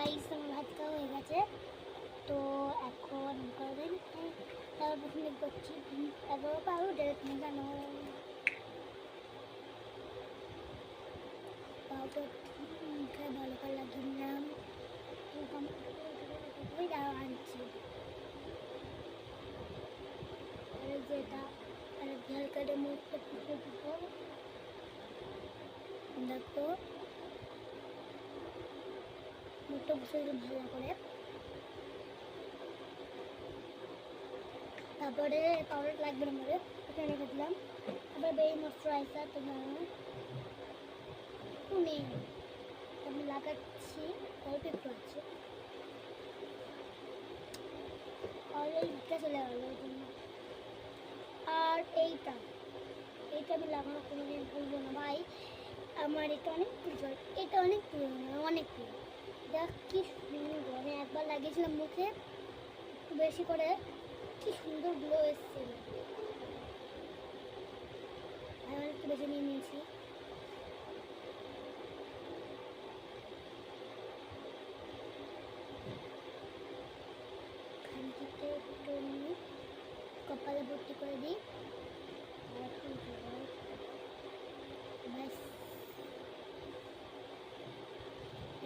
Guys আমার ভাত খাওয়া হয়ে গেছে। তো এখন করেন তারপর প্রথমে করছি তারপর পাউডার মেশানো পাউডার মুখে ভালো করে লাগিয়ে নিলাম। এরকম আনছি যেটা হালকা মুখটা পুষে দিব। দেখো মুখটা পুষে দিলাম ভালো করে। তারপরে পাউডার লাগবে না মরে ওখানে রেখে দিলাম। তারপরে বেবি ময়শ্চারাইজার তোমরা নেই আমি লাগাচ্ছি অল্প একটু আছে অলরেডিটা চলে গেল ওই জন্য। আর এইটা আমি লাগানো কোনোদিন ভুলবো না ভাই, আমার এটা অনেক প্রিয়, এটা অনেক প্রিয় অনেক প্রিয়। দেখ কি সুন্দর, আমি একবার লাগিয়েছিলাম মুখে একটু বেশি করে, কি সুন্দর গ্লো এসেছিল। আমি একটু বেশি নিয়ে নিয়েছি। খানটিতে একটু কপালে ভর্তি করে দিই।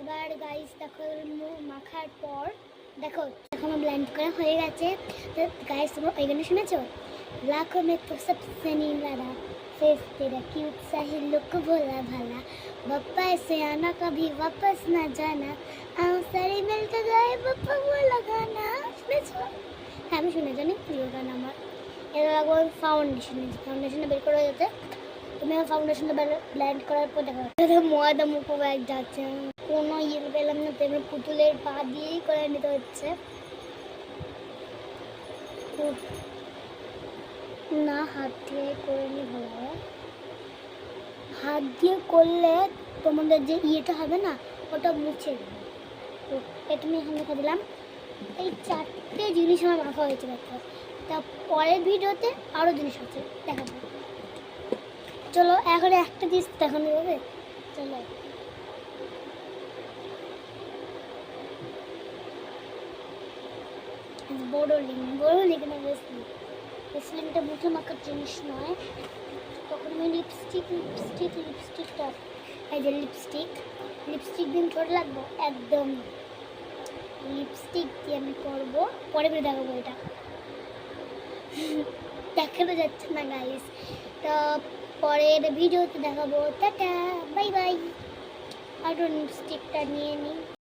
এবার গাইস দেখো মাখার পর দেখো আমার ব্লেন্ড করা হয়ে গেছে। তো গাইস তোমরা ওই গানে শুনেছো, लाखों में तो सबसे निराला फेस तेरा क्यूट सा ही लुक भोला भाला बप्पा ऐसे आना कभी वापस ना जाना आओ सारे मिलकर गाए बप्पा बोला गाना। শুনেছো? হ্যাঁ আমি শুনে জানি প্রিয় গান আমার। এর লাগবো ফাউন্ডেশনটা বের করে যাচ্ছে। তুমি আমার ফাউন্ডেশনটা ব্লেন্ড করার পর দেখো ময়দা মুখো ব্যাগ যাচ্ছে, কোনো ইয়ে পেলাম না, তেমনি পুতুলের পা দিয়েই করে নিতে হচ্ছে। না হাত দিয়ে করে নিয়ে ভালো হয়, হাত দিয়ে করলে তোমাদের যে ইয়েটা হবে না ওটা মুছে দেবে। তো এটা আমি এখানে রেখে দিলাম। এই 4টে জিনিস আমার মাখা হয়েছে দেখো। তা পরের ভিডিওতে আরও জিনিস আছে দেখাবো। চলো এখন একটা জিনিস দেখানো যাবে, চলো বড় লিঙ্ক না স্লিমটা মুখে মাখার জিনিস নয়। তখন আমি লিপস্টিকটা এই যে লিপস্টিক দিন ছোট লাগবো একদম লিপস্টিক দিয়ে আমি করবো, পরে বের দেখাবো। এটা দেখানো যাচ্ছে না গাইস, তো পরের ভিডিওতে দেখাবো। Tata bye bye. আর লিপস্টিকটা নিয়ে নিই।